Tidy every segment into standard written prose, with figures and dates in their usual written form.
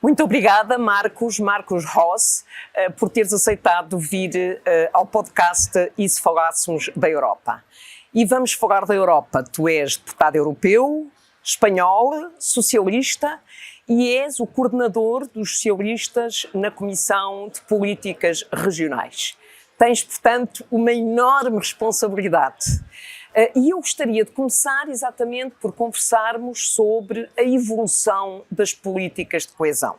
Muito obrigada, Marcos Ross, por teres aceitado vir ao podcast E se Falássemos da Europa. E vamos falar da Europa. Tu és deputado europeu, espanhol, socialista e és o coordenador dos socialistas na Comissão de Políticas Regionais. Tens, portanto, uma enorme responsabilidade. E eu gostaria de começar exatamente por conversarmos sobre a evolução das políticas de coesão.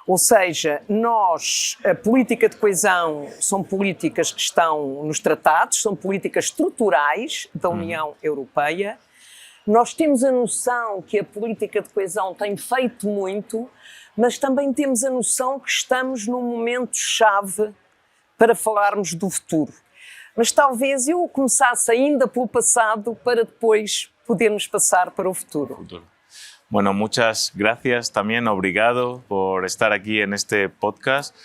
Ou seja, a política de coesão são políticas que estão nos tratados, são políticas estruturais da União Europeia. Nós temos a noção que a política de coesão tem feito muito, mas também temos a noção que estamos num momento-chave para falarmos do futuro. Mas talvez eu começasse ainda pelo passado para depois podermos pasar para o futuro. Bueno, muchas gracias también, obrigado por estar aquí en este podcast.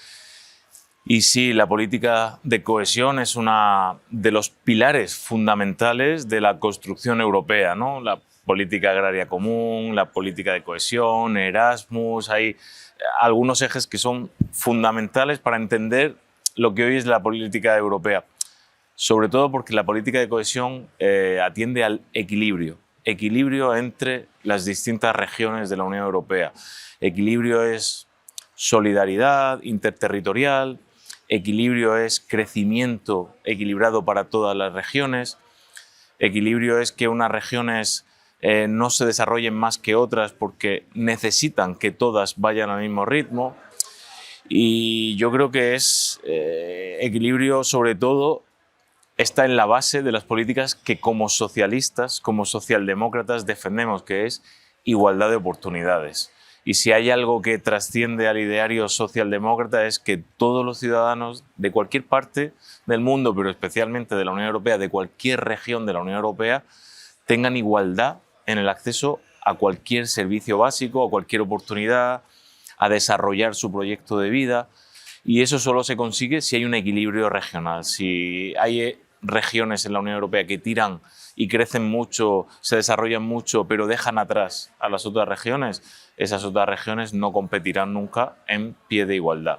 Y sí, la política de cohesión es uno de los pilares fundamentales de la construcción europea, ¿no? La política agraria común, la política de cohesión, Erasmus, hay algunos ejes que son fundamentales para entender lo que hoy es la política europea. Sobre todo porque la política de cohesión atiende al equilibrio entre las distintas regiones de la Unión Europea. Equilibrio es solidaridad interterritorial, equilibrio es crecimiento equilibrado para todas las regiones, equilibrio es que unas regiones no se desarrollen más que otras porque necesitan que todas vayan al mismo ritmo. Y yo creo que es equilibrio sobre todo está en la base de las políticas que como socialistas, como socialdemócratas defendemos, que es igualdad de oportunidades. Y si hay algo que trasciende al ideario socialdemócrata es que todos los ciudadanos de cualquier parte del mundo, pero especialmente de la Unión Europea, de cualquier región de la Unión Europea, tengan igualdad en el acceso a cualquier servicio básico, a cualquier oportunidad, a desarrollar su proyecto de vida. Y eso solo se consigue si hay un equilibrio regional. Si hay regiones en la Unión Europea que tiran y crecen mucho, se desarrollan mucho, pero dejan atrás a las otras regiones, esas otras regiones no competirán nunca en pie de igualdad.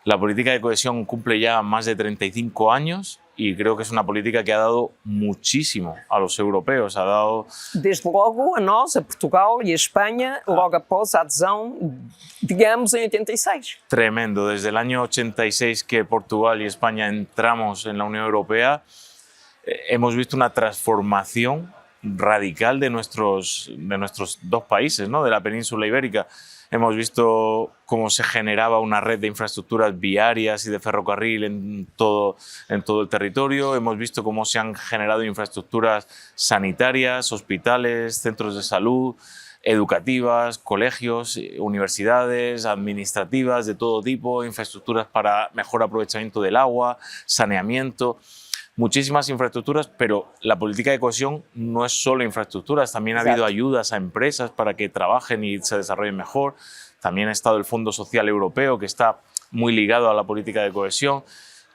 La política de cohesión cumple ya más de 35 años y creo que es una política que ha dado muchísimo a los europeos. Ha dado... Desde logo a nós, a Portugal e a Espanha, logo após a adesão, digamos, em 86. Tremendo. Desde el año 86 que Portugal y España entramos en la Unión Europea, hemos visto una transformación radical de nuestros dos países, ¿no? De la península ibérica. Hemos visto cómo se generaba una red de infraestructuras viarias y de ferrocarril en todo el territorio. Hemos visto cómo se han generado infraestructuras sanitarias, hospitales, centros de salud, educativas, colegios, universidades, administrativas de todo tipo, infraestructuras para mejor aprovechamiento del agua, saneamiento. Muchísimas infraestructuras, pero la política de cohesión no es solo infraestructuras, también ha habido ayudas a empresas para que trabajen y se desarrollen mejor. También ha estado el Fondo Social Europeo, que está muy ligado a la política de cohesión.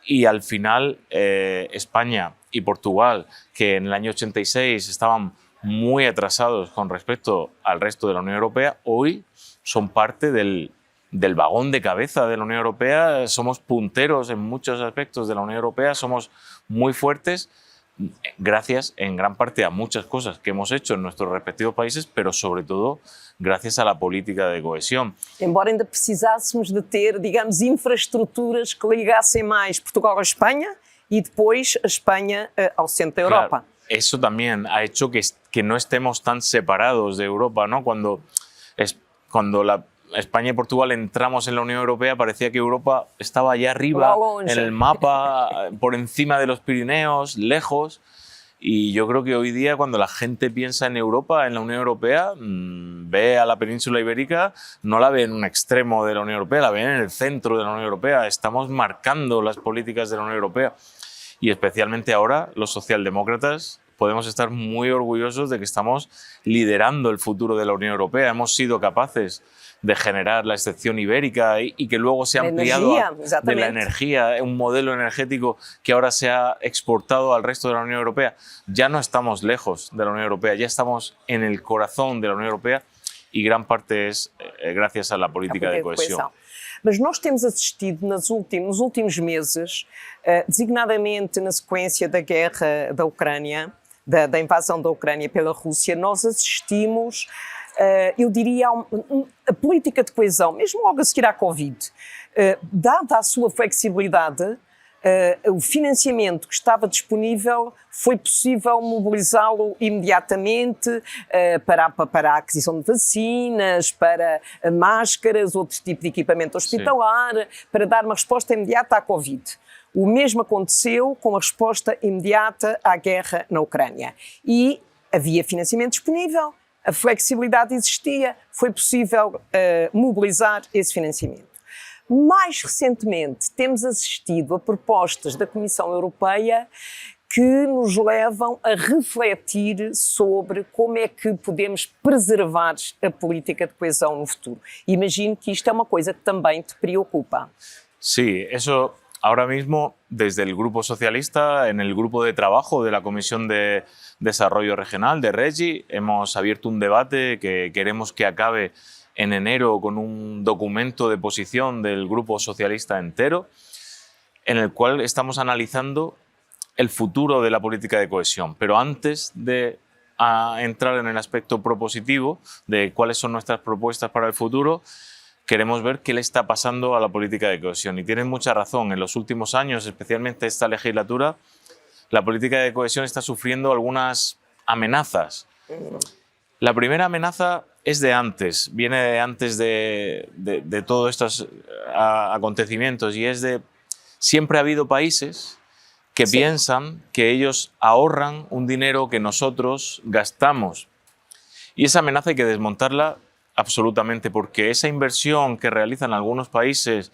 Y al final, España y Portugal, que en el año 86 estaban muy atrasados con respecto al resto de la Unión Europea, hoy son parte del vagón de cabeza de la Unión Europea, somos punteros en muchos aspectos de la Unión Europea, somos muy fuertes gracias en gran parte a muchas cosas que hemos hecho en nuestros respectivos países, pero sobre todo gracias a la política de cohesión. Embora ainda precisássemos de ter, digamos, infraestruturas que ligassem mais Portugal a Espanha e depois a Espanha ao centro da Europa. Claro, eso también ha hecho que no estemos tan separados de Europa, ¿no? Cuando España y Portugal entramos en la Unión Europea, parecía que Europa estaba allá arriba en el mapa, por encima de los Pirineos, lejos. Y yo creo que hoy día, cuando la gente piensa en Europa, en la Unión Europea, ve a la península ibérica, no la ve en un extremo de la Unión Europea, la ve en el centro de la Unión Europea. Estamos marcando las políticas de la Unión Europea. Y especialmente ahora, los socialdemócratas podemos estar muy orgullosos de que estamos liderando el futuro de la Unión Europea. Hemos sido capaces de generar la excepción ibérica y que luego se ha ampliado de la energía, un modelo energético que ahora se ha exportado al resto de la Unión Europea. Ya no estamos lejos de la Unión Europea, ya estamos en el corazón de la Unión Europea y gran parte es gracias a la política de cohesión. Mas nós temos assistido nos últimos meses, designadamente na sequência da guerra da Ucrânia, da invasão da Ucrânia pela Rússia, nós assistimos, eu diria, a política de coesão, mesmo logo a seguir à Covid, dada a sua flexibilidade, o financiamento que estava disponível foi possível mobilizá-lo imediatamente para a aquisição de vacinas, para máscaras, outro tipo de equipamento hospitalar, sim, para dar uma resposta imediata à Covid. O mesmo aconteceu com a resposta imediata à guerra na Ucrânia. E havia financiamento disponível, a flexibilidade existia, foi possível mobilizar esse financiamento. Mais recentemente, temos assistido a propostas da Comissão Europeia que nos levam a refletir sobre como é que podemos preservar a política de coesão no futuro. Imagino que isto é uma coisa que também te preocupa. Sí, eso ahora mismo desde el Grupo Socialista, en el grupo de trabajo de la Comisión de Desarrollo Regional, de REGI, hemos abierto un debate que queremos que acabe en enero con un documento de posición del Grupo Socialista entero, en el cual estamos analizando el futuro de la política de cohesión. Pero antes de entrar en el aspecto propositivo de cuáles son nuestras propuestas para el futuro, queremos ver qué le está pasando a la política de cohesión. Y tienen mucha razón, en los últimos años, especialmente esta legislatura, la política de cohesión está sufriendo algunas amenazas. La primera amenaza es de antes, viene de antes de todos estos acontecimientos, y es de siempre ha habido países que sí, piensan que ellos ahorran un dinero que nosotros gastamos. Y esa amenaza hay que desmontarla absolutamente, porque esa inversión que realizan algunos países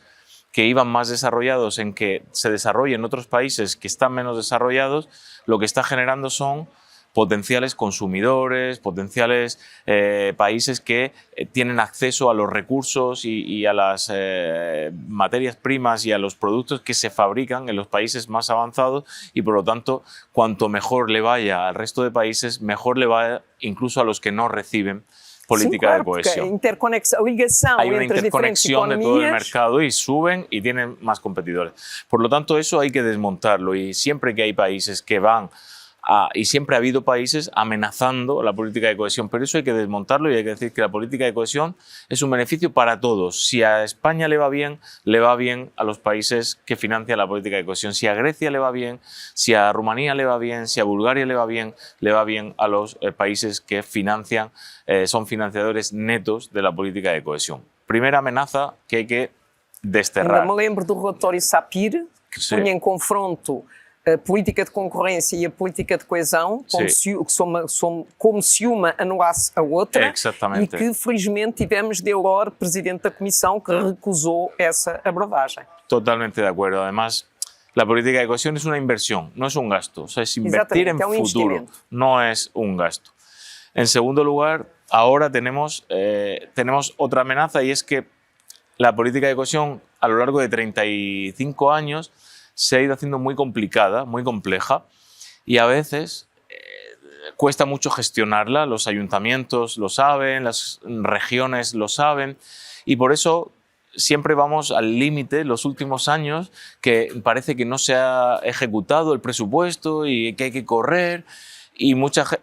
que iban más desarrollados en que se desarrollen otros países que están menos desarrollados, lo que está generando son potenciales consumidores, potenciales países que tienen acceso a los recursos y a las materias primas y a los productos que se fabrican en los países más avanzados, y por lo tanto, cuanto mejor le vaya al resto de países, mejor le va incluso a los que no reciben política, claro, de cohesión. Hay una interconexión de todo el mercado y suben y tienen más competidores. Por lo tanto, eso hay que desmontarlo, y siempre que hay países que van y siempre ha habido países amenazando la política de cohesión, pero eso hay que desmontarlo, y hay que decir que la política de cohesión es un beneficio para todos. Si a España le va bien a los países que financian la política de cohesión. Si a Grecia le va bien, si a Rumanía le va bien, si a Bulgaria le va bien a los países que financian, son financiadores netos de la política de cohesión. Primera amenaza que hay que desterrar. Me lembro do relatório SAPIR, que punha em confronto a política de concorrência e a política de coesão, como se uma anulasse a outra. Exatamente. E que, felizmente, tivemos Delors, presidente da Comissão, que recusou essa abordagem. Totalmente de acuerdo. Además, la política de cohesión es una inversión, no es un gasto. O sea, es invertir en futuro, no es un gasto. En segundo lugar, ahora tenemos otra amenaza, y es que la política de cohesión a lo largo de 35 años se ha ido haciendo muy complicada, muy compleja, y a veces cuesta mucho gestionarla. Los ayuntamientos lo saben, las regiones lo saben, y por eso siempre vamos al límite los últimos años, que parece que no se ha ejecutado el presupuesto y que hay que correr. Y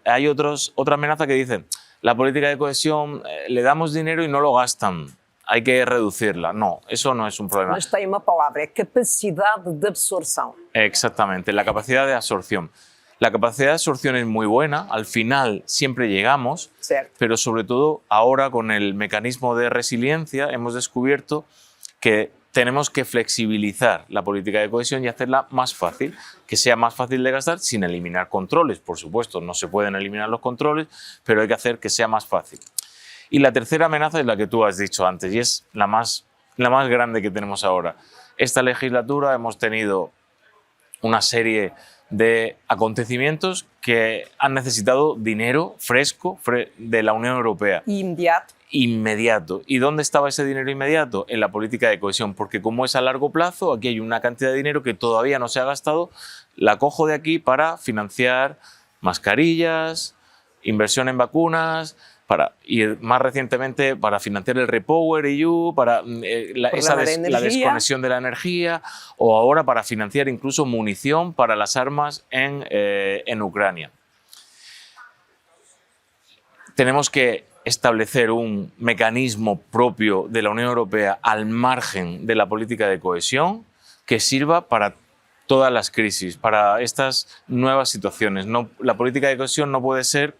hay otra amenaza que dicen, la política de cohesión, le damos dinero y no lo gastan, hay que reducirla. No, eso no es un problema. Mas tem uma palavra, é capacidade de absorção. Exactamente, la capacidad de absorción. La capacidad de absorción es muy buena, al final siempre llegamos, Certo. Pero sobre todo ahora con el mecanismo de resiliencia hemos descubierto que tenemos que flexibilizar la política de cohesión y hacerla más fácil, que sea más fácil de gastar sin eliminar controles. Por supuesto, no se pueden eliminar los controles, pero hay que hacer que sea más fácil. Y la tercera amenaza es la que tú has dicho antes, y es la más grande que tenemos ahora. Esta legislatura hemos tenido una serie de acontecimientos que han necesitado dinero fresco de la Unión Europea. Inmediato. ¿Y dónde estaba ese dinero inmediato? En la política de cohesión, porque como es a largo plazo, aquí hay una cantidad de dinero que todavía no se ha gastado, la cojo de aquí para financiar mascarillas, inversión en vacunas, y más recientemente para financiar el Repower EU, para la desconexión de la energía, o ahora para financiar incluso munición para las armas en Ucrania. Tenemos que establecer un mecanismo propio de la Unión Europea al margen de la política de cohesión que sirva para todas las crisis, para estas nuevas situaciones. La política de cohesión no puede ser,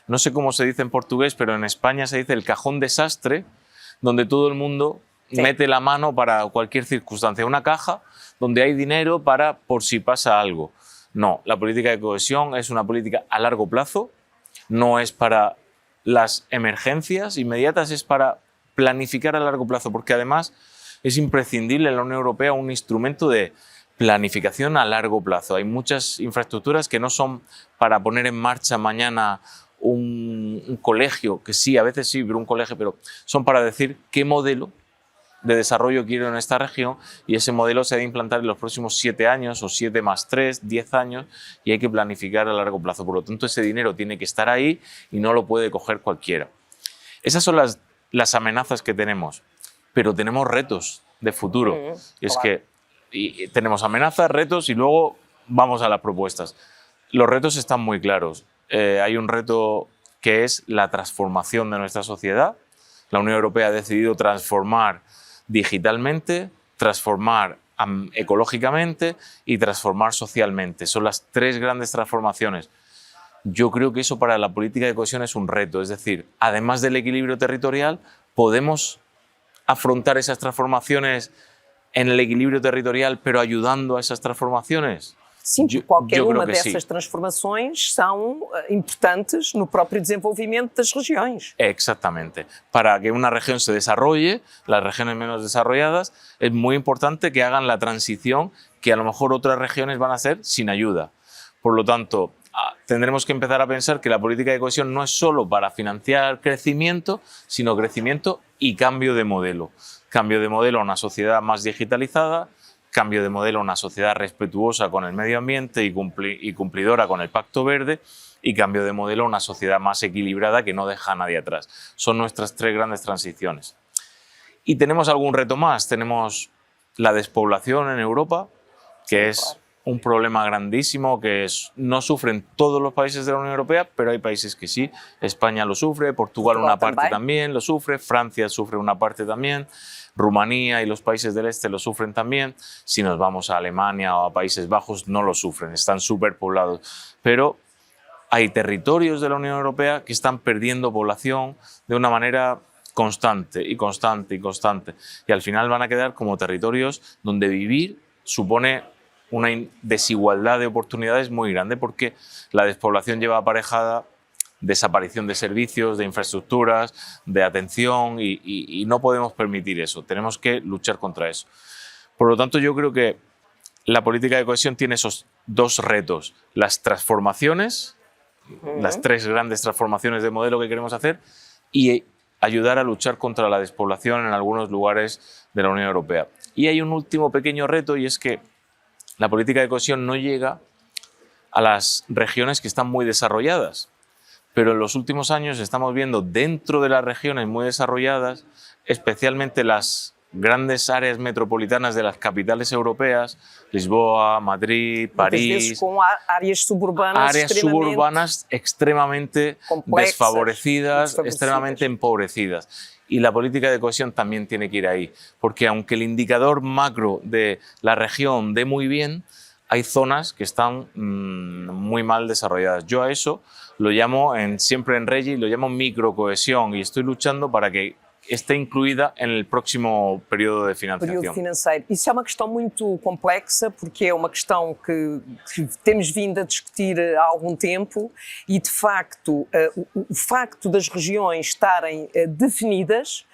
no sé cómo se dice en portugués, pero en España se dice el cajón desastre, donde todo el mundo mete la mano para cualquier circunstancia. Una caja donde hay dinero para por si pasa algo. No, la política de cohesión es una política a largo plazo, no es para las emergencias inmediatas, es para planificar a largo plazo, porque además es imprescindible en la Unión Europea un instrumento de planificación a largo plazo. Hay muchas infraestructuras que no son para poner en marcha mañana un colegio, que sí, a veces sí, pero un colegio, pero son para decir qué modelo de desarrollo quiero en esta región, y ese modelo se debe implantar en los próximos 7 años o 7 más 3, 10 años, y hay que planificar a largo plazo. Por lo tanto, ese dinero tiene que estar ahí y no lo puede coger cualquiera. Esas son las amenazas que tenemos, pero tenemos retos de futuro. Y es que tenemos amenazas, retos y luego vamos a las propuestas. Los retos están muy claros. Hay un reto que es la transformación de nuestra sociedad. La Unión Europea ha decidido transformar digitalmente, transformar ecológicamente y transformar socialmente. Son las 3 grandes transformaciones. Yo creo que eso para la política de cohesión es un reto. Es decir, además del equilibrio territorial, ¿podemos afrontar esas transformaciones en el equilibrio territorial, pero ayudando a esas transformaciones? Sim, qualquer uma dessas transformações são importantes no próprio desenvolvimento das regiões. Exactamente. Para que una región se desarrolle, las regiones menos desarrolladas, es muy importante que hagan la transición que a lo mejor otras regiones van a hacer sin ayuda. Por lo tanto, tendremos que empezar a pensar que la política de cohesión no es solo para financiar crecimiento, sino crecimiento y cambio de modelo. Cambio de modelo a una sociedad más digitalizada, cambio de modelo a una sociedad respetuosa con el medio ambiente y cumplidora con el Pacto Verde, y cambio de modelo a una sociedad más equilibrada que no deja a nadie atrás. Son nuestras 3 grandes transiciones. Y tenemos algún reto más. Tenemos la despoblación en Europa, que es un problema grandísimo que no sufren todos los países de la Unión Europea, pero hay países que sí. España lo sufre, Portugal una parte también lo sufre, Francia sufre una parte también, Rumanía y los países del este lo sufren también. Si nos vamos a Alemania o a Países Bajos no lo sufren, están superpoblados. Pero hay territorios de la Unión Europea que están perdiendo población de una manera constante y constante y constante. Y al final van a quedar como territorios donde vivir supone una desigualdad de oportunidades muy grande, porque la despoblación lleva aparejada desaparición de servicios, de infraestructuras, de atención, y no podemos permitir eso. Tenemos que luchar contra eso. Por lo tanto, yo creo que la política de cohesión tiene esos 2 retos: las transformaciones, las 3 grandes transformaciones de modelo que queremos hacer, y ayudar a luchar contra la despoblación en algunos lugares de la Unión Europea. Y hay un último pequeño reto, y es que la política de cohesión no llega a las regiones que están muy desarrolladas. Pero en los últimos años estamos viendo dentro de las regiones muy desarrolladas, especialmente las grandes áreas metropolitanas de las capitales europeas, Lisboa, Madrid, París, con áreas suburbanas extremadamente complexas, desfavorecidas, extremadamente empobrecidas. Y la política de cohesión también tiene que ir ahí, porque aunque el indicador macro de la región dé muy bien, hay zonas que están muy mal desarrolladas. Yo a eso lo llamo, siempre en Regi, lo llamo microcohesión, y estoy luchando para que esté incluída en el próximo período de financiación. Período financeiro. Isso é uma questão muito complexa, porque é uma questão que temos vindo a discutir há algum tempo, e de facto o facto das regiões estarem definidas,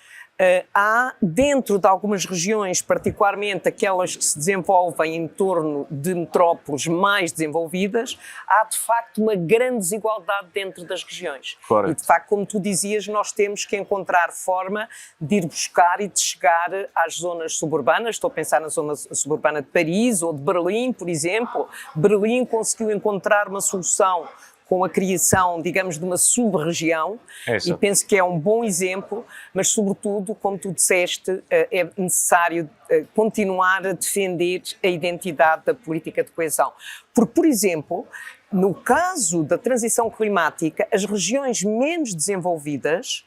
há dentro de algumas regiões, particularmente aquelas que se desenvolvem em torno de metrópoles mais desenvolvidas, há de facto uma grande desigualdade dentro das regiões. Correto. E de facto, como tu dizias, nós temos que encontrar forma de ir buscar e de chegar às zonas suburbanas. Estou a pensar na zona suburbana de Paris ou de Berlim, por exemplo. Berlim conseguiu encontrar uma solução com a criação, digamos, de uma sub-região, Isso. e penso que é um bom exemplo, mas sobretudo, como tu disseste, é necessário continuar a defender a identidade da política de coesão. Porque, por exemplo, no caso da transição climática, as regiões menos desenvolvidas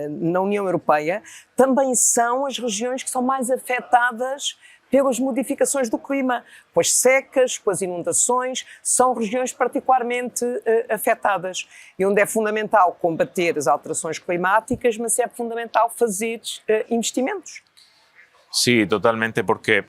na União Europeia também são as regiões que são mais afetadas pelas modificações do clima, com as secas, com as inundações, são regiões particularmente afetadas e onde é fundamental combater as alterações climáticas, mas é fundamental fazer investimentos. Sí, totalmente, porque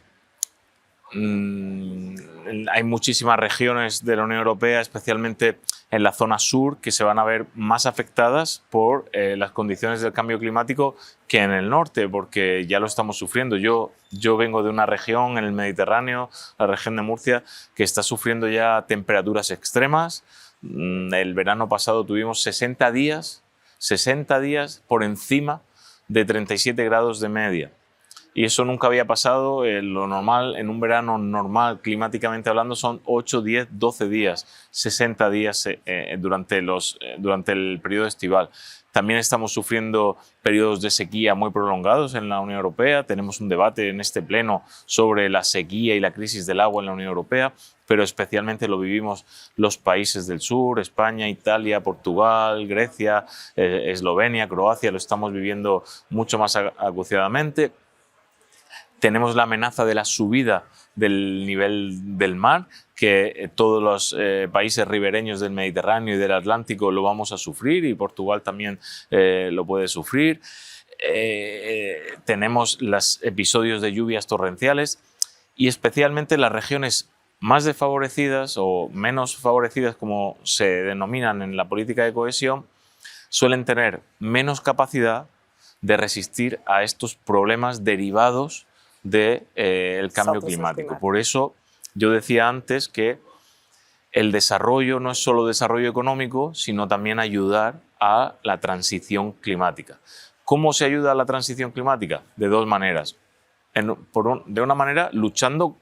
hay muchísimas regiones de la Unión Europea, especialmente en la zona sur, que se van a ver más afectadas por las condiciones del cambio climático que en el norte, porque ya lo estamos sufriendo. Yo vengo de una región en el Mediterráneo, la región de Murcia, que está sufriendo ya temperaturas extremas. El verano pasado tuvimos 60 días por encima de 37 grados de media. Y eso nunca había pasado. Lo normal, en un verano normal, climáticamente hablando, son 8, 10, 12 días, 60 días durante el periodo estival. También estamos sufriendo periodos de sequía muy prolongados en la Unión Europea. Tenemos un debate en este pleno sobre la sequía y la crisis del agua en la Unión Europea, pero especialmente lo vivimos los países del sur, España, Italia, Portugal, Grecia, Eslovenia, Croacia. Lo estamos viviendo mucho más acuciadamente. Tenemos la amenaza de la subida del nivel del mar, que todos los países ribereños del Mediterráneo y del Atlántico lo vamos a sufrir, y Portugal también lo puede sufrir. Tenemos los episodios de lluvias torrenciales y especialmente las regiones más desfavorecidas o menos favorecidas, como se denominan en la política de cohesión, suelen tener menos capacidad de resistir a estos problemas derivados del cambio climático. Por eso yo decía antes que el desarrollo no es solo desarrollo económico, sino también ayudar a la transición climática. ¿Cómo se ayuda a la transición climática? De dos maneras. De una manera, luchando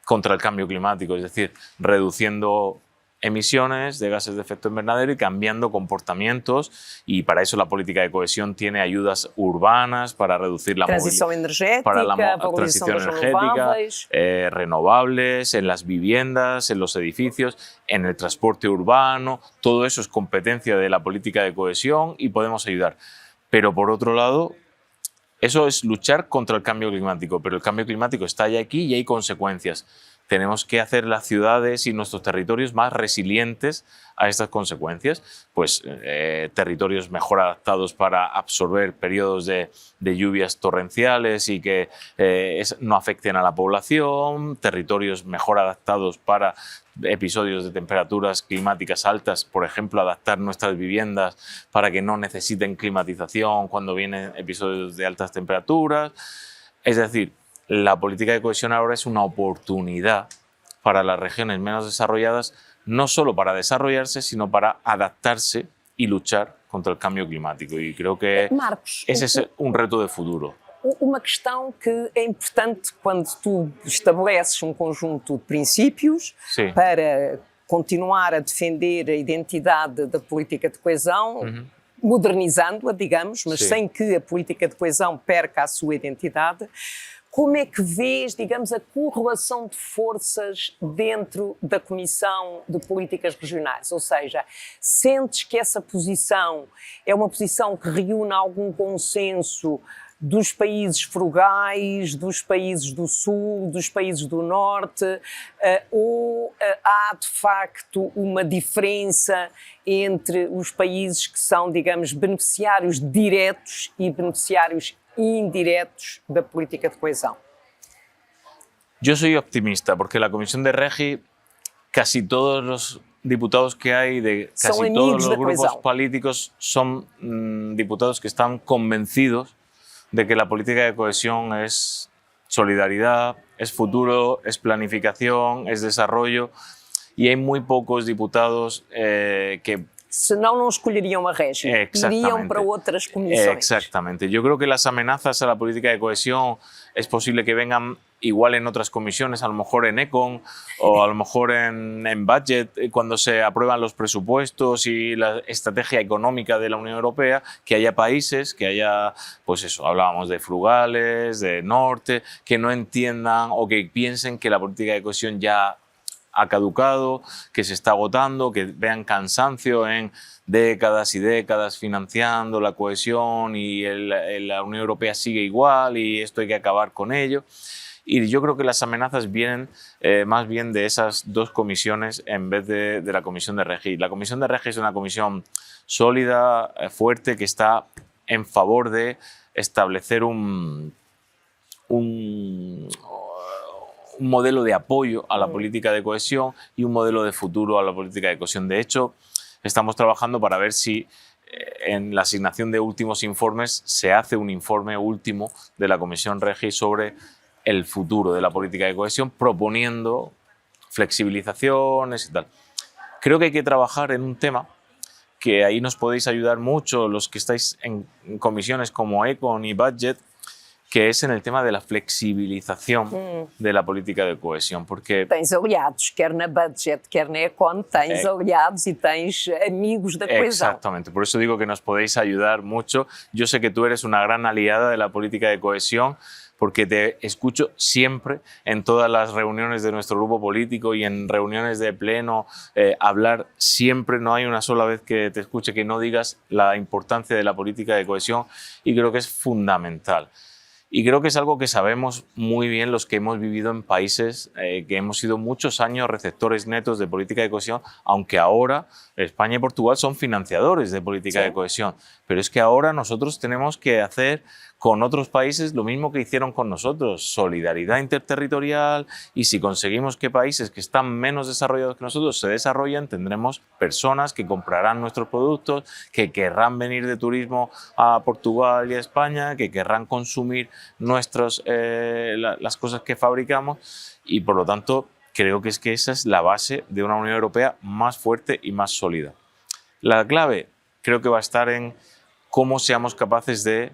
contra el cambio climático, es decir, reduciendo emisiones de gases de efecto invernadero y cambiando comportamientos, y para eso la política de cohesión tiene ayudas urbanas para reducir la transición energética, para la transición energética, renovables, en las viviendas, en los edificios, en el transporte urbano. Todo eso es competencia de la política de cohesión y podemos ayudar. Pero por otro lado, eso es luchar contra el cambio climático, pero el cambio climático está ya aquí y hay consecuencias. Tenemos que hacer las ciudades y nuestros territorios más resilientes a estas consecuencias, pues territorios mejor adaptados para absorber periodos de lluvias torrenciales y que no afecten a la población, territorios mejor adaptados para episodios de temperaturas climáticas altas, por ejemplo, adaptar nuestras viviendas para que no necesiten climatización cuando vienen episodios de altas temperaturas. Es decir, la política de cohesión ahora es una oportunidad para las regiones menos desarrolladas, no solo para desarrollarse, sino para adaptarse y luchar contra el cambio climático. Y creo que Marcos, ese es un reto de futuro. Uma questão que é importante quando tu estabeleces um conjunto de princípios Sim. para continuar a defender a identidade da política de coesão, modernizando-a, digamos, mas Sim. sem que a política de coesão perca a sua identidade. Como é que vês, digamos, a correlação de forças dentro da Comissão de Políticas Regionais? Ou seja, sentes que essa posição é uma posição que reúne algum consenso dos países frugais, dos países do sul, dos países do norte, ou há de facto uma diferença entre os países que são, digamos, beneficiários diretos e beneficiários indirectos da política de cohesión? Yo soy optimista porque la Comisión de Regi, casi todos los diputados que hay de casi todos los grupos políticos son diputados que están convencidos de que la política de cohesión es solidaridad, es futuro, es planificación, es desarrollo, y hay muy pocos diputados que Senão não escolheriam a Regi, iriam para otras comisiones. Exactamente. Yo creo que las amenazas a la política de cohesión es posible que vengan igual en otras comisiones, a lo mejor en Econ o a lo mejor en Budget, cuando se aprueban los presupuestos y la estrategia económica de la Unión Europea, que haya países, que haya, pues eso, hablábamos de frugales, de norte, que no entiendan o que piensen que la política de cohesión ya ha caducado, que se está agotando, que vean cansancio en décadas y décadas financiando la cohesión y la Unión Europea sigue igual y esto hay que acabar con ello. Y yo creo que las amenazas vienen más bien de esas dos comisiones en vez de la Comisión de Regi. La Comisión de Regi es una comisión sólida, fuerte, que está en favor de establecer un modelo de apoyo a la política de cohesión y un modelo de futuro a la política de cohesión. De hecho, estamos trabajando para ver si en la asignación de últimos informes se hace un informe último de la Comisión Regi sobre el futuro de la política de cohesión, proponiendo flexibilizaciones y tal. Creo que hay que trabajar en un tema que ahí nos podéis ayudar mucho los que estáis en comisiones como Econ y Budget, que es en el tema de la flexibilización de la política de cohesión, porque tens aliados, quer na Budget, quer na Econ, tens aliados y tens amigos da cohesión. Exactamente, por eso digo que nos podéis ayudar mucho. Yo sé que tú eres una gran aliada de la política de cohesión, porque te escucho siempre en todas las reuniones de nuestro grupo político y en reuniones de pleno hablar siempre, no hay una sola vez que te escuche que no digas la importancia de la política de cohesión y creo que es fundamental. Y creo que es algo que sabemos muy bien los que hemos vivido en países que hemos sido muchos años receptores netos de política de cohesión, aunque ahora España y Portugal son financiadores de política de cohesión. Pero es que ahora nosotros tenemos que hacer con otros países lo mismo que hicieron con nosotros, solidaridad interterritorial, y si conseguimos que países que están menos desarrollados que nosotros se desarrollen, tendremos personas que comprarán nuestros productos, que querrán venir de turismo a Portugal y a España, que querrán consumir las cosas que fabricamos y por lo tanto creo que esa es la base de una Unión Europea más fuerte y más sólida. La clave creo que va a estar en cómo seamos capaces de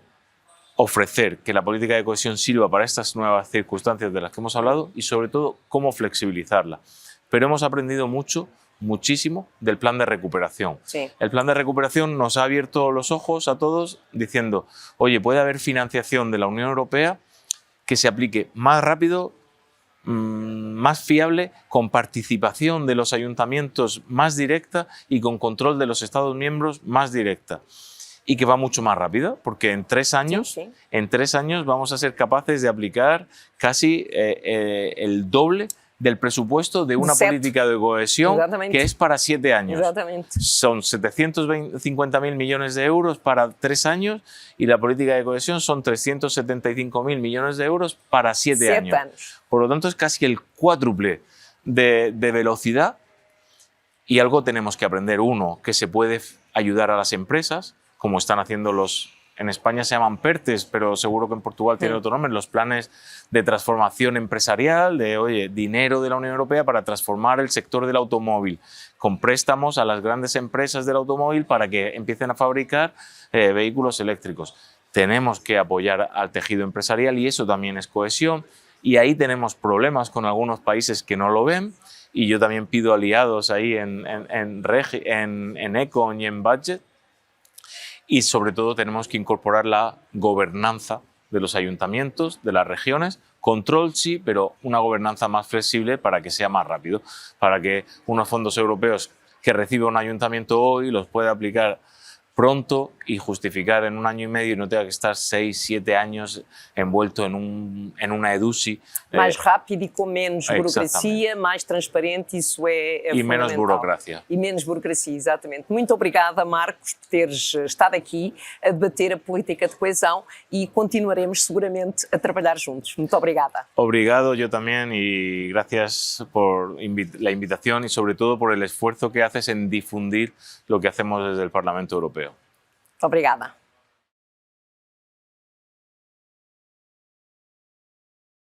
ofrecer que la política de cohesión sirva para estas nuevas circunstancias de las que hemos hablado y sobre todo cómo flexibilizarla. Pero hemos aprendido muchísimo del plan de recuperación. Sí. El plan de recuperación nos ha abierto los ojos a todos diciendo, oye, puede haber financiación de la Unión Europea que se aplique más rápido, más fiable, con participación de los ayuntamientos más directa y con control de los Estados miembros más directa. Y que va mucho más rápido, porque en 3 años, en 3 años vamos a ser capaces de aplicar casi el doble del presupuesto de una política de cohesión que es para 7 años. Exactamente. Son 750.000 millones de euros para 3 años y la política de cohesión son 375.000 millones de euros para 7 años. Por lo tanto, es casi el cuádruple de velocidad y algo tenemos que aprender. Uno, que se puede ayudar a las empresas, como están haciendo en España se llaman PERTES, pero seguro que en Portugal tiene otro nombre, los planes de transformación empresarial, de dinero de la Unión Europea para transformar el sector del automóvil, con préstamos a las grandes empresas del automóvil para que empiecen a fabricar vehículos eléctricos. Tenemos que apoyar al tejido empresarial y eso también es cohesión. Y ahí tenemos problemas con algunos países que no lo ven. Y yo también pido aliados ahí en Econ y en Budget. Y sobre todo tenemos que incorporar la gobernanza de los ayuntamientos, de las regiones, control sí, pero una gobernanza más flexible para que sea más rápido, para que unos fondos europeos que recibe un ayuntamiento hoy los pueda aplicar pronto y justificar en 1 año y medio y no tenga que estar 6, 7 años envuelto en una EDUSI. Mais rápido e com menos burocracia, mais transparente, isso é e menos burocracia. E menos burocracia, exatamente. Muito obrigada, Marcos, por teres estado aqui a debater a política de coesão e continuaremos seguramente a trabalhar juntos. Muito obrigada. Obrigado, yo también, y gracias por la invitación y sobre todo por el esfuerzo que haces en difundir lo que hacemos desde el Parlamento Europeo. Obrigada.